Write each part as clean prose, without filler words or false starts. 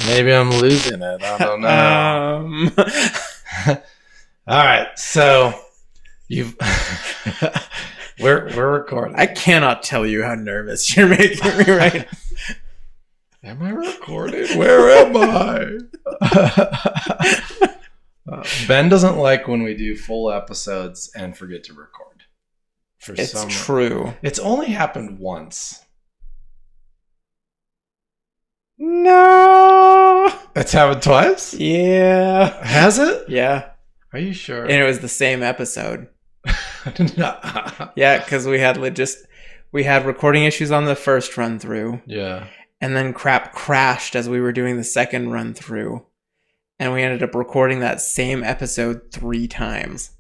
Maybe I'm losing it. I don't know. All right, so you've we're recording. I cannot tell you how nervous you're making me right now. Am I recording? Where am I? Ben doesn't like when we do full episodes and forget to record. It's true. It's only happened once. No. It's happened twice? Yeah. Has it? Yeah. Are you sure? And it was the same episode. No. Yeah, because we had recording issues on the first run through. Yeah. And then crap crashed as we were doing the second run through. And we ended up recording that same episode 3 times.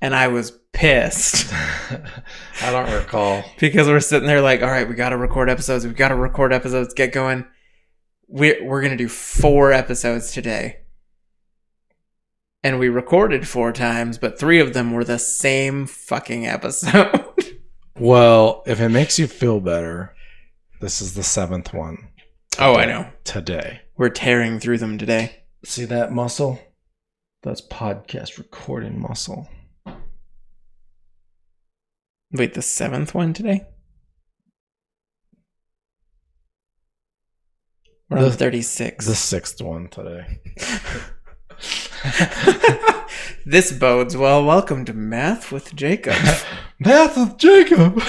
And I was pissed. I don't recall. Because we're sitting there like, all right, we got to record episodes. We've got to record episodes. Get going. We're going to do 4 episodes today. And we recorded 4 times, but 3 of them were the same fucking episode. Well, if it makes you feel better, this is the 7th one. Oh, I know. Today. We're tearing through them today. See that muscle? That's podcast recording muscle. Wait, the 7th one today? We're on 36. The 6th one today. This bodes well. Welcome to Math with Jacob. Math with Jacob.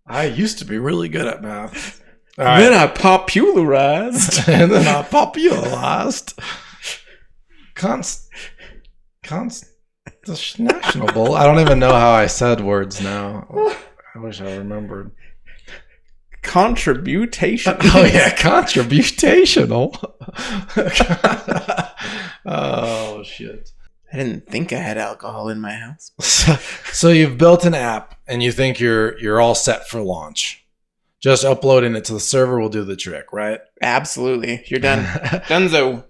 I used to be really good at math. Then I popularized. And then I popularized. National. I don't even know how I said words now. I wish I remembered. Contributation. Oh yeah, contributational. Oh shit. I didn't think I had alcohol in my house. So you've built an app and you think you're all set for launch. Just uploading it to the server will do the trick, right? Absolutely. You're done. Dunzo.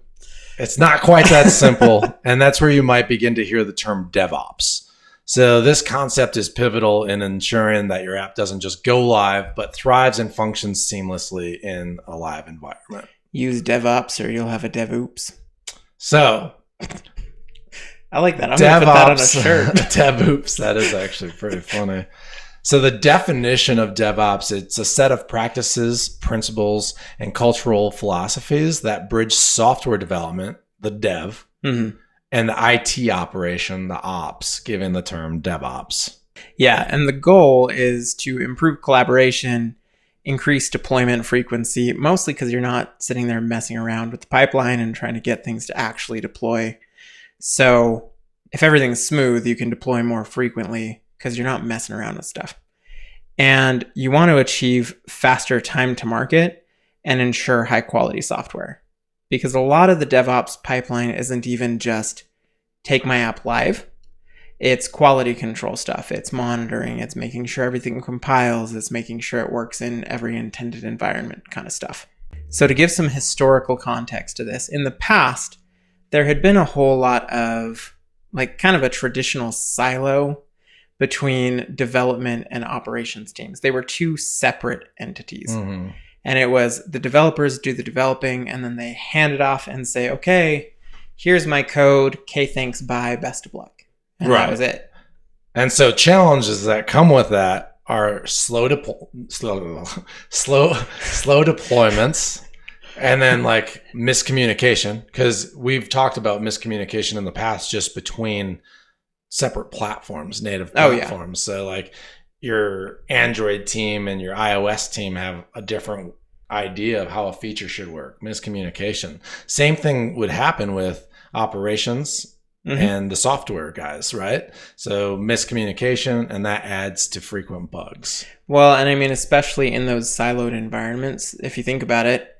It's not quite that simple, and that's where you might begin to hear the term DevOps. So this concept is pivotal in ensuring that your app doesn't just go live, but thrives and functions seamlessly in a live environment. Use DevOps or you'll have a DevOps. So I like that. I'm going to put that on a shirt. DevOps, that is actually pretty funny. So the definition of DevOps, it's a set of practices, principles, and cultural philosophies that bridge software development, the dev, and the IT operation, the ops, giving the term DevOps. Yeah, and the goal is to improve collaboration, increase deployment frequency, mostly because you're not sitting there messing around with the pipeline and trying to get things to actually deploy. So if everything's smooth, you can deploy more frequently because you're not messing around with stuff. And you want to achieve faster time to market and ensure high quality software. Because a lot of the DevOps pipeline isn't even just take my app live. It's quality control stuff. It's monitoring. It's making sure everything compiles. It's making sure it works in every intended environment kind of stuff. So to give some historical context to this, in the past, there had been a whole lot of like kind of a traditional silo between development and operations teams. They were 2 separate entities. Mm-hmm. And it was the developers do the developing and then they hand it off and say, okay, here's my code. Okay, thanks, bye, best of luck. And that was it. And so challenges that come with that are slow deployments and then like miscommunication, because we've talked about miscommunication in the past just between separate platforms, native platforms. So like your Android team and your iOS team have a different idea of how a feature should work. Miscommunication. Same thing would happen with operations and the software guys, right? So miscommunication, and that adds to frequent bugs. Well, and I mean, especially in those siloed environments, if you think about it,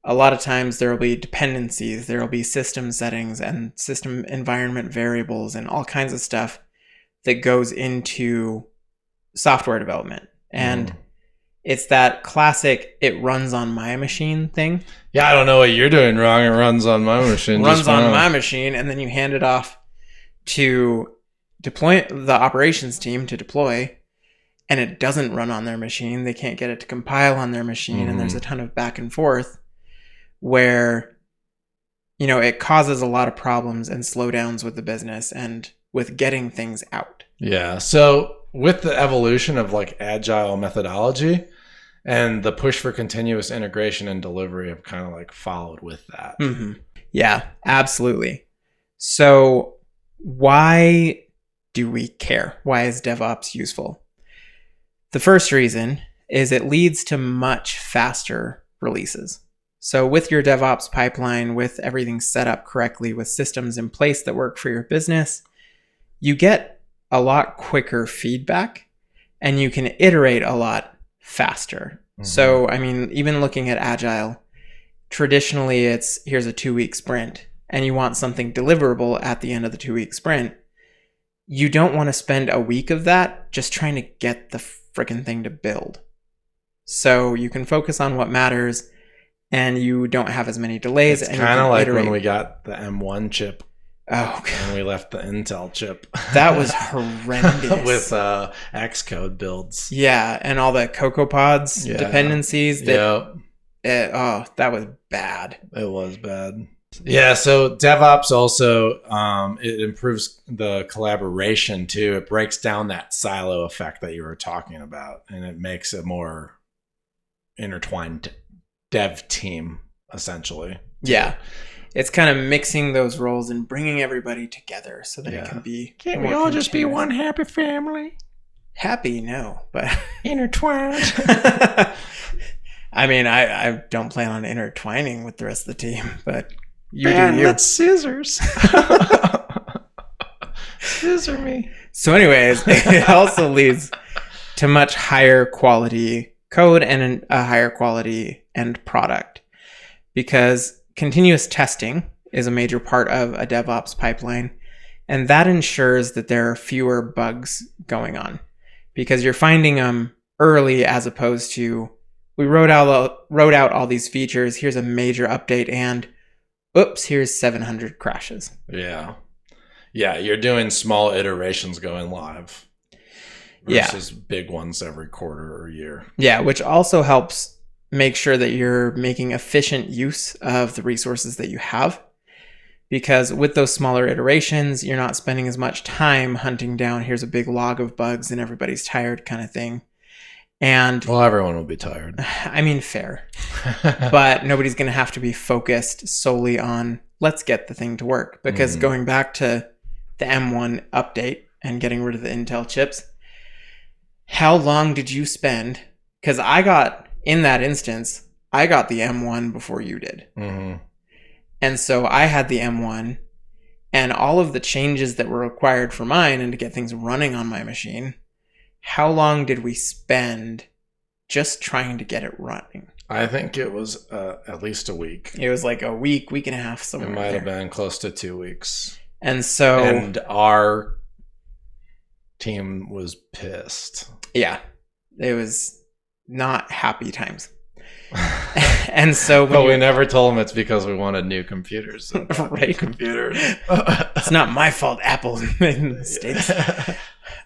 a lot of times there will be dependencies, there will be system settings and system environment variables and all kinds of stuff that goes into software development. And it's that classic, it runs on my machine thing. Yeah, I don't know what you're doing wrong. It runs on my machine. Runs on my machine, and then you hand it off to deploy the operations team to deploy. and it doesn't run on their machine. They can't get it to compile on their machine. And there's a ton of back and forth where, it causes a lot of problems and slowdowns with the business and with getting things out. Yeah. So with the evolution of like agile methodology and the push for continuous integration and delivery, have kind of like followed with that. Mm-hmm. Yeah, absolutely. So why do we care? Why is DevOps useful? The first reason is it leads to much faster releases. So with your DevOps pipeline, with everything set up correctly, with systems in place that work for your business, you get a lot quicker feedback and you can iterate a lot faster. Mm-hmm. So, even looking at Agile, traditionally here's a 2-week sprint and you want something deliverable at the end of the 2-week sprint. You don't want to spend a week of that just trying to get the freaking thing to build. So you can focus on what matters and you don't have as many delays. It's kind of like when we got the M1 chip. Oh, God. And we left the Intel chip. That was horrendous. With Xcode builds. Yeah, and all the CocoaPods dependencies. That was bad. It was bad. Yeah, so DevOps also, it improves the collaboration too. It breaks down that silo effect that you were talking about, and it makes a more intertwined dev team, essentially. Yeah. It's kind of mixing those roles and bringing everybody together so that it can be. Can't we all just be one happy family? Happy, no, but intertwined. I don't plan on intertwining with the rest of the team, but you Man, do you. Let's scissors. Scissor me. So anyways, it also leads to much higher quality code and a higher quality end product, because continuous testing is a major part of a DevOps pipeline, and that ensures that there are fewer bugs going on because you're finding them early, as opposed to we wrote out all these features, here's a major update, and oops, here's 700 crashes. Yeah, you're doing small iterations going live versus big ones every quarter or year. Yeah, which also helps make sure that you're making efficient use of the resources that you have. Because with those smaller iterations, you're not spending as much time hunting down, here's a big log of bugs and everybody's tired kind of thing. And well, everyone will be tired. Fair. But nobody's going to have to be focused solely on let's get the thing to work. Because going back to the M1 update and getting rid of the Intel chips, how long did you spend? Because in that instance, I got the M1 before you did. Mm-hmm. And so I had the M1 and all of the changes that were required for mine and to get things running on my machine. How long did we spend just trying to get it running? I think it was at least a week. It was like a week and a half somewhere. It might have been close to 2 weeks. And our team was pissed. Yeah. It was not happy times. And so but we never told them it's because we wanted new computers. Right. Computers. It's not my fault Apple made mistakes.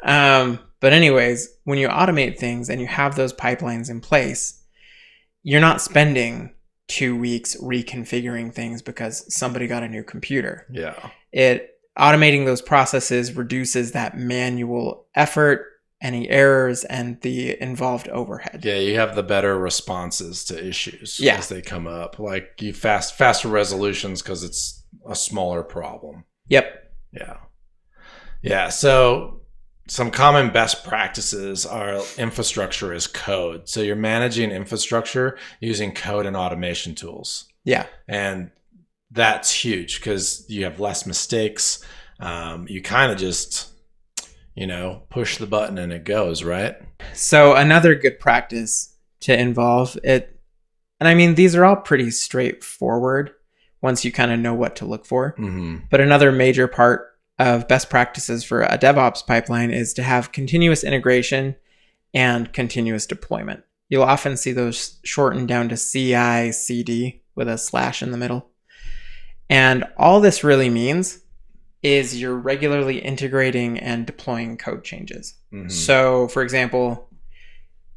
But anyways, when you automate things and you have those pipelines in place, you're not spending 2 weeks reconfiguring things because somebody got a new computer. Yeah. Automating those processes reduces that manual effort, any errors, and the involved overhead. Yeah, you have the better responses to issues as they come up. Like you faster resolutions because it's a smaller problem. Yep. Yeah. Yeah. So some common best practices are infrastructure as code. So you're managing infrastructure using code and automation tools. Yeah. And that's huge because you have less mistakes. You kind of just, push the button and it goes, right? So another good practice to involve it, and these are all pretty straightforward once you kind of know what to look for. Mm-hmm. But another major part of best practices for a DevOps pipeline is to have continuous integration and continuous deployment. You'll often see those shortened down to CI/CD with a slash in the middle. And all this really means is you're regularly integrating and deploying code changes. Mm-hmm. So, for example,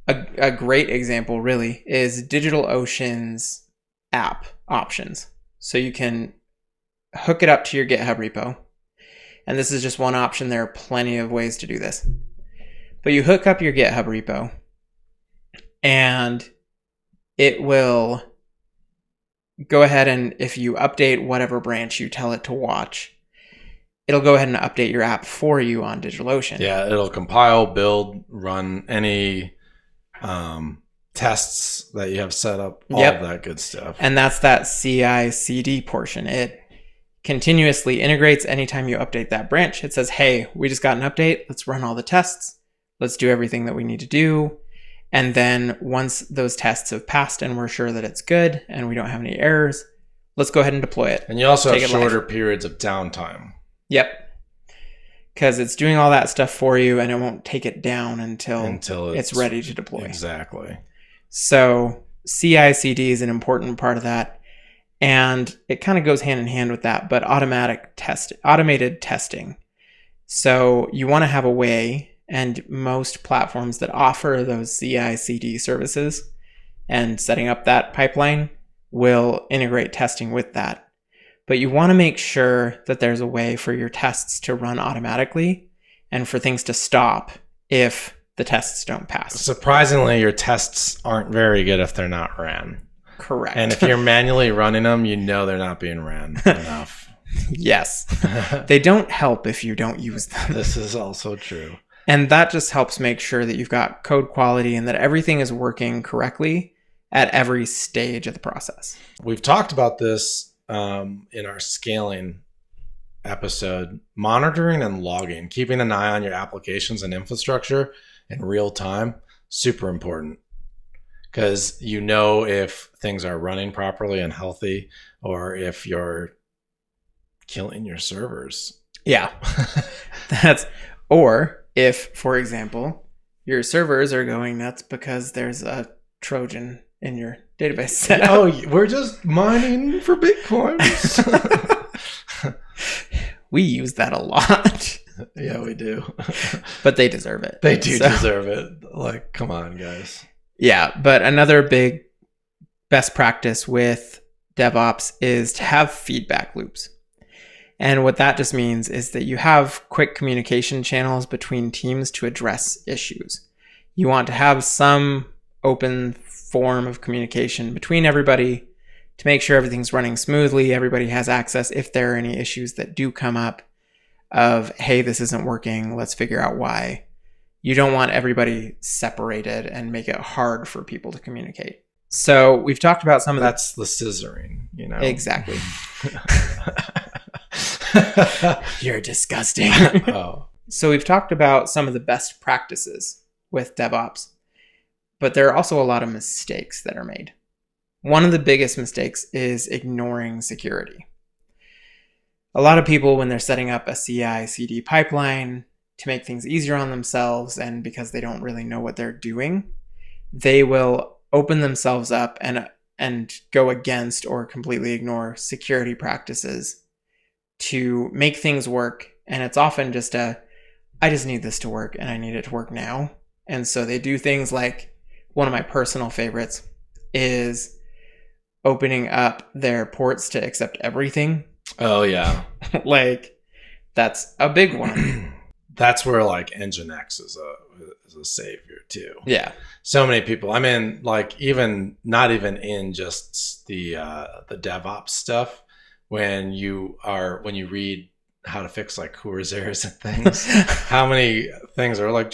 A great example really is DigitalOcean's app options. So you can hook it up to your GitHub repo. And this is just one option. There are plenty of ways to do this. But you hook up your GitHub repo and it will go ahead and if you update whatever branch you tell it to watch, it'll go ahead and update your app for you on DigitalOcean. Yeah, it'll compile, build, run any tests that you have set up, all of that good stuff. And that's that CI/CD portion. It continuously integrates anytime you update that branch. It says, hey, we just got an update. Let's run all the tests. Let's do everything that we need to do. And then once those tests have passed and we're sure that it's good and we don't have any errors, let's go ahead and deploy it. And you also have shorter periods of downtime. Yep. Because it's doing all that stuff for you and it won't take it down until it's ready to deploy. Exactly. So CI/CD is an important part of that. And it kind of goes hand in hand with that, but automated testing. So you want to have a way, and most platforms that offer those CI/CD services and setting up that pipeline will integrate testing with that. But you want to make sure that there's a way for your tests to run automatically and for things to stop if the tests don't pass. Surprisingly, your tests aren't very good if they're not ran. Correct. And if you're manually running them, you know they're not being ran enough. Yes. They don't help if you don't use them. This is also true. And that just helps make sure that you've got code quality and that everything is working correctly at every stage of the process. We've talked about this in our scaling episode, monitoring and logging, keeping an eye on your applications and infrastructure in real time, super important. Because you know if things are running properly and healthy or if you're killing your servers. Yeah. Or if, for example, your servers are going nuts because there's a Trojan in your database setup. Oh, we're just mining for Bitcoins. We use that a lot. Yeah, we do. But they deserve it. They do deserve it. Like, come on, guys. Yeah, but another big best practice with DevOps is to have feedback loops. And what that just means is that you have quick communication channels between teams to address issues. You want to have some open form of communication between everybody to make sure everything's running smoothly. Everybody has access if there are any issues that do come up of, hey, this isn't working. Let's figure out why. You don't want everybody separated and make it hard for people to communicate. So we've talked about some of that's the scissoring, you know. Exactly. You're disgusting. Oh. So we've talked about some of the best practices with DevOps, but there are also a lot of mistakes that are made. One of the biggest mistakes is ignoring security. A lot of people, when they're setting up a CI/CD pipeline to make things easier on themselves, and because they don't really know what they're doing, they will open themselves up and go against or completely ignore security practices to make things work. And it's often just I just need this to work and I need it to work now. And so they do things like, one of my personal favorites is opening up their ports to accept everything. Oh, yeah. Like, that's a big one. That's where like Nginx is a savior too. Yeah. So many people. I mean, like even not even in just the DevOps stuff. When you read how to fix like Coors errors and things, how many things are like,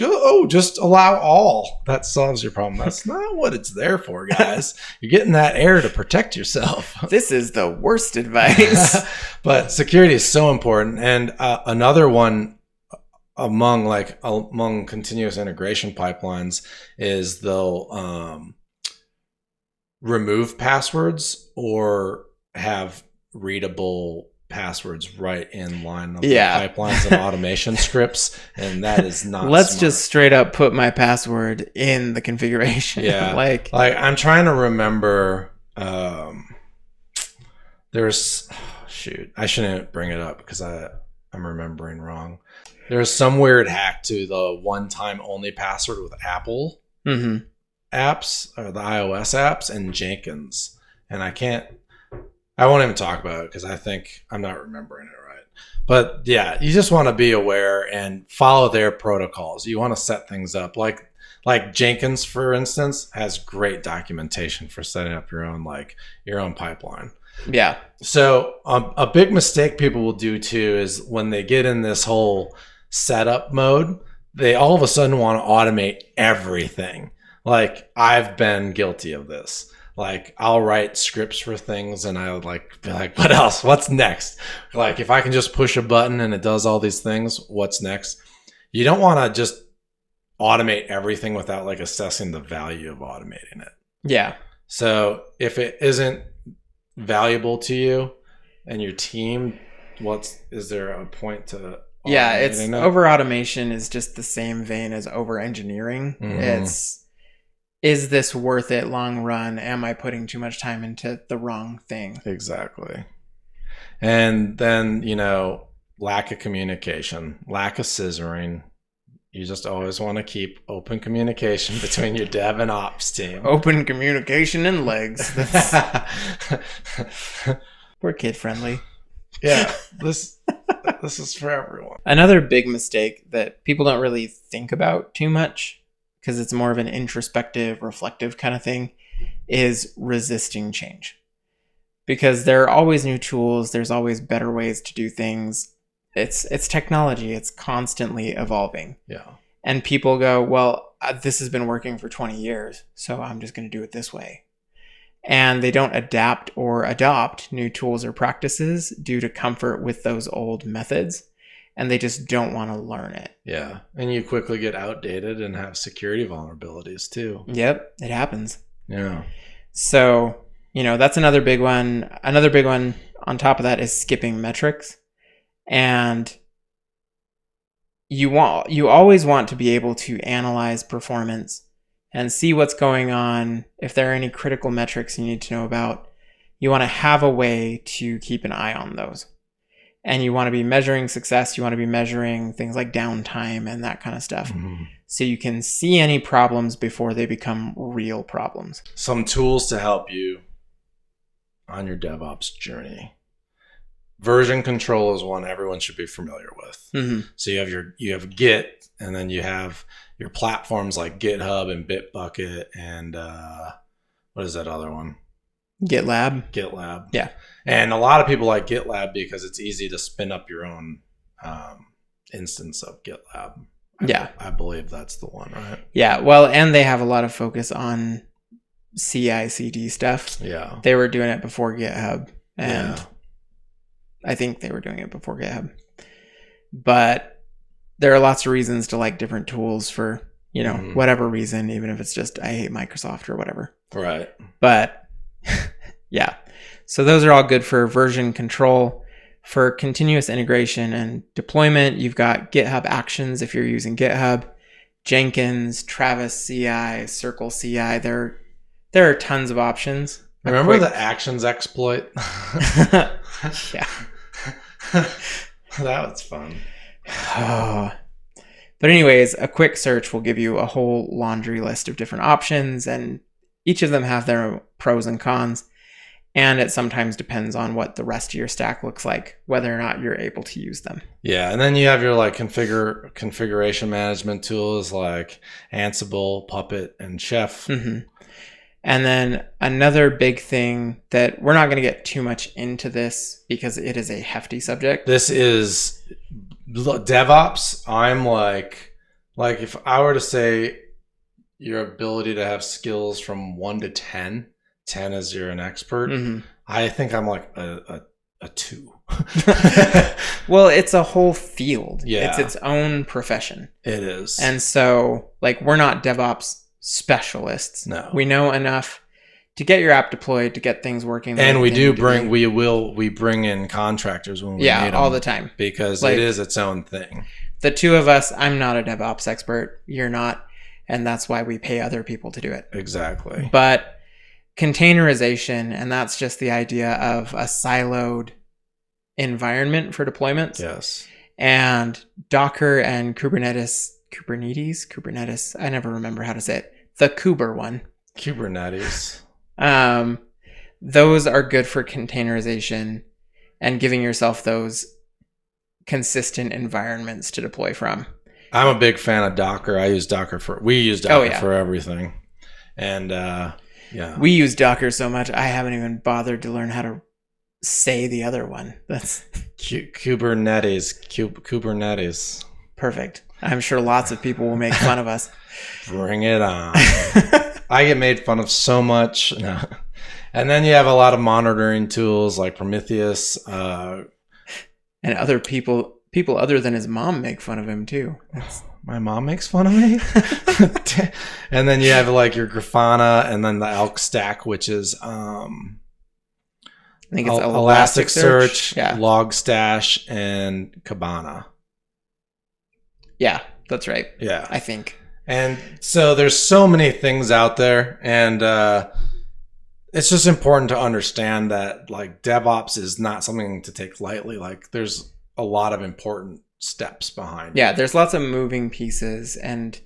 just allow all. That solves your problem. That's not what it's there for, guys. You're getting that error to protect yourself. This is the worst advice. But security is so important. And another one among continuous integration pipelines is they'll remove passwords or have readable passwords right in line of the pipelines and automation scripts, and that is not Let's smart. just straight up put my password in the configuration. Yeah. like I'm trying to remember there's I shouldn't bring it up because I'm remembering wrong. There's some weird hack to the one-time only password with Apple. Mm-hmm. apps or the iOS apps and Jenkins. And I won't even talk about it because I think I'm not remembering it right. But yeah, you just want to be aware and follow their protocols. You want to set things up like Jenkins, for instance, has great documentation for setting up your own pipeline. Yeah. So a big mistake people will do too is when they get in this whole setup mode, they all of a sudden want to automate everything. Like, I've been guilty of this. Like, I'll write scripts for things and I would be like, what else? What's next? Like, if I can just push a button and it does all these things, what's next? You don't want to just automate everything without assessing the value of automating it. Yeah. So if it isn't valuable to you and your team, is there a point to over automation is just the same vein as over engineering. Is this worth it long run? Am I putting too much time into the wrong thing? Exactly. And then, lack of communication, lack of scissoring. You just always want to keep open communication between your dev and ops team. Open communication and legs. We're kid friendly. Yeah, this is for everyone. Another big mistake that people don't really think about too much, because it's more of an introspective, reflective kind of thing, is resisting change. Because there are always new tools. There's always better ways to do things. It's technology. It's constantly evolving. Yeah. And people go, well, this has been working for 20 years, so I'm just going to do it this way. And they don't adapt or adopt new tools or practices due to comfort with those old methods. And they just don't want to learn it. Yeah. And you quickly get outdated and have security vulnerabilities too. Yep. It happens. Yeah. So, that's another big one. Another big one on top of that is skipping metrics. And you always want to be able to analyze performance and see what's going on. If there are any critical metrics you need to know about, you want to have a way to keep an eye on those. And you want to be measuring success. You want to be measuring things like downtime and that kind of stuff. Mm-hmm. So you can see any problems before they become real problems. Some tools to help you on your DevOps journey. Version control is one everyone should be familiar with. Mm-hmm. So you have Git, and then you have your platforms like GitHub and Bitbucket and what is that other one? GitLab. Yeah. And a lot of people like GitLab because it's easy to spin up your own instance of GitLab. I believe that's the one, right? Yeah. Well, and they have a lot of focus on CI/CD stuff. Yeah. They were doing it before GitHub, and I think they were doing it before GitHub. But there are lots of reasons to like different tools for, whatever reason, even if it's just I hate Microsoft or whatever. Right. But yeah. So those are all good for version control. For continuous integration and deployment, you've got GitHub Actions if you're using GitHub, Jenkins, Travis CI, Circle CI. There are tons of options. Remember the Actions exploit? Yeah. That was fun. But anyways, a quick search will give you a whole laundry list of different options, and each of them have their pros and cons. And it sometimes depends on what the rest of your stack looks like, whether or not you're able to use them. Yeah, and then you have your configuration management tools like Ansible, Puppet, and Chef. Mm-hmm. And then another big thing that we're not going to get too much into this because it is a hefty subject. This is DevOps. I'm like if I were to say your ability to have skills from 1 to 10, 10 is you're an expert. Mm-hmm. I think I'm like a 2. Well, it's a whole field. Yeah. It's its own profession. It is. And so we're not DevOps specialists. No. We know enough to get your app deployed, to get things working. And we bring in contractors when we need them. All the time. Because it is its own thing. The two of us, I'm not a DevOps expert. You're not. And that's why we pay other people to do it. Exactly. But containerization, and that's just the idea of a siloed environment for deployments. Yes. And Docker and Kubernetes, I never remember how to say it. The Kuber one. Kubernetes. Those are good for containerization and giving yourself those consistent environments to deploy from. I'm a big fan of Docker. We use Docker for everything. And we use Docker so much I haven't even bothered to learn how to say the other one. That's Kubernetes. Perfect. I'm sure lots of people will make fun of us. Bring it on. I get made fun of so much. No. And then you have a lot of monitoring tools like Prometheus. And other people other than his mom make fun of him too. My mom makes fun of me. And then you have like your Grafana and then the Elk stack, which is I think it's Elasticsearch, Logstash, and Kibana. Yeah, that's right. Yeah. I think. And so there's so many things out there, and it's just important to understand that like DevOps is not something to take lightly. Like there's a lot of important steps behind it. There's lots of moving pieces, and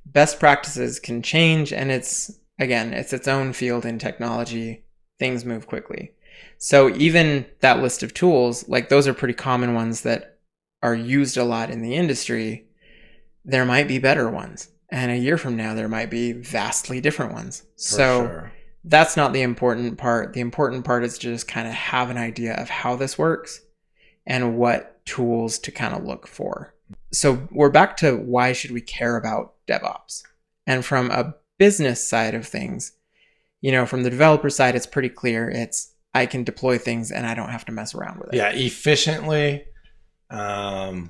best practices can change, and it's its own field in technology. Things move quickly. So even that list of tools, like those are pretty common ones that are used a lot in the industry. There might be better ones, and a year from now there might be vastly different ones. That's not the important part. The important part is to just kind of have an idea of how this works and what tools to kind of look for. So we're back to why should we care about DevOps? And from a business side of things, from the developer side, it's pretty clear. I can deploy things and I don't have to mess around with it. Yeah, efficiently. You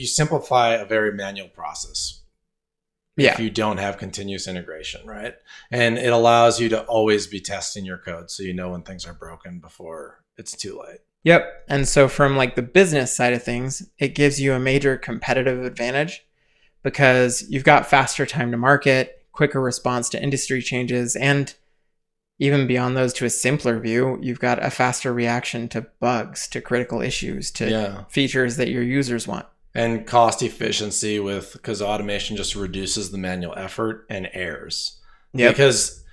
simplify a very manual process. If you don't have continuous integration, right? And it allows you to always be testing your code so you know when things are broken before it's too late. Yep. And so from like the business side of things, it gives you a major competitive advantage because you've got faster time to market, quicker response to industry changes, and even beyond those to a simpler view, you've got a faster reaction to bugs, to critical issues, to features that your users want. And cost efficiency because automation just reduces the manual effort and errors. Yep. Because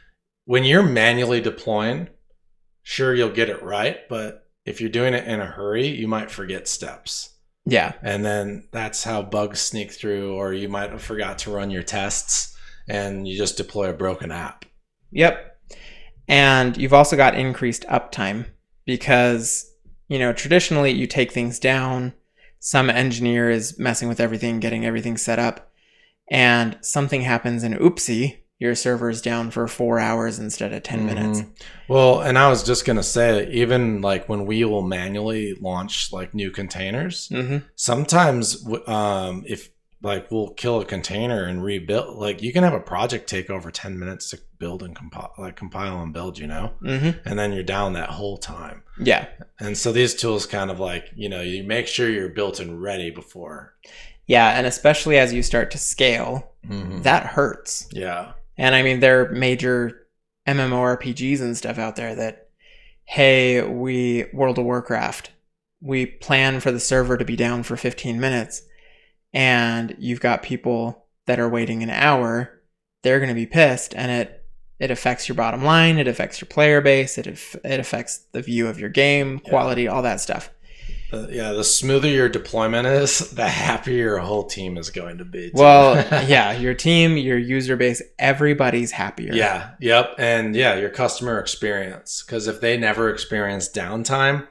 when you're manually deploying, sure, you'll get it right. But if you're doing it in a hurry, you might forget steps. Yeah. And then that's how bugs sneak through, or you might have forgot to run your tests and you just deploy a broken app. Yep. And you've also got increased uptime because, traditionally you take things down. Some engineer is messing with everything, getting everything set up, and something happens and oopsie, your server's down for 4 hours instead of 10 minutes. Well, and I was just going to say, even like when we will manually launch like new containers, sometimes if like we'll kill a container and rebuild, like you can have a project take over 10 minutes to build and compile and build, and then you're down that whole time. Yeah. And so these tools kind of like, you make sure you're built and ready before. Yeah. And especially as you start to scale, that hurts. Yeah. And I mean, there are major MMORPGs and stuff out there that, hey, World of Warcraft, we plan for the server to be down for 15 minutes. And you've got people that are waiting an hour, they're going to be pissed, and it affects your bottom line, it affects your player base, it affects the view of your game, quality, all that stuff. The smoother your deployment is, the happier your whole team is going to be. Well, your team, your user base, everybody's happier. Yeah, yep, and your customer experience, because if they never experience downtime,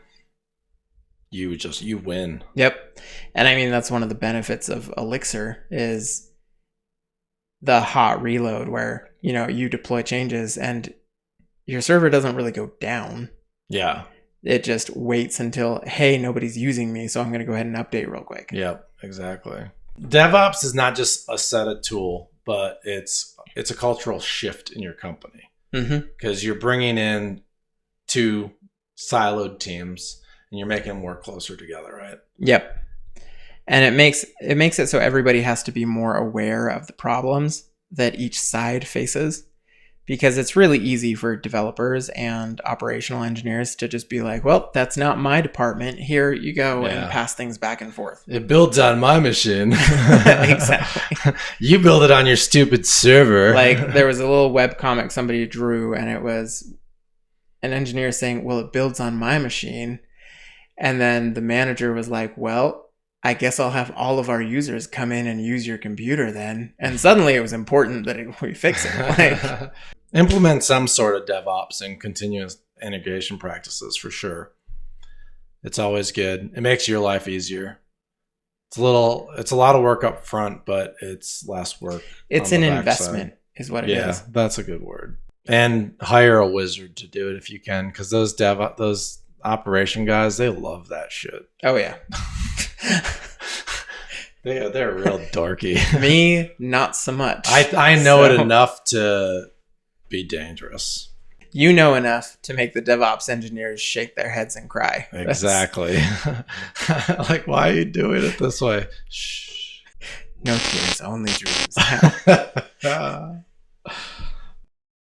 you win. Yep. And I mean, that's one of the benefits of Elixir is the hot reload where, you deploy changes and your server doesn't really go down. Yeah. It just waits until, hey, nobody's using me, so I'm going to go ahead and update real quick. Yep, exactly. DevOps is not just a set of tool, but it's a cultural shift in your company. Because you're bringing in two siloed teams and you're making them work closer together, right? Yep. And it makes it so everybody has to be more aware of the problems that each side faces, because it's really easy for developers and operational engineers to just be like, well, that's not my department. Here you go, and pass things back and forth. It builds on my machine. Exactly. You build it on your stupid server. Like there was a little webcomic somebody drew, and it was an engineer saying, well, it builds on my machine. And then the manager was like, well, I guess I'll have all of our users come in and use your computer then. And suddenly it was important that we fix it. Like, implement some sort of DevOps and continuous integration practices for sure. It's always good. It makes your life easier. It's a lot of work up front, but it's less work. It's an investment is what it is. Yeah, that's a good word. And hire a wizard to do it if you can, because those operation guys, they love that shit. Oh yeah. They're real dorky. Me, not so much. I know it enough to be dangerous. You know enough to make the DevOps engineers shake their heads and cry. Exactly. Like, why are you doing it this way? Shh. No tears, only dreams.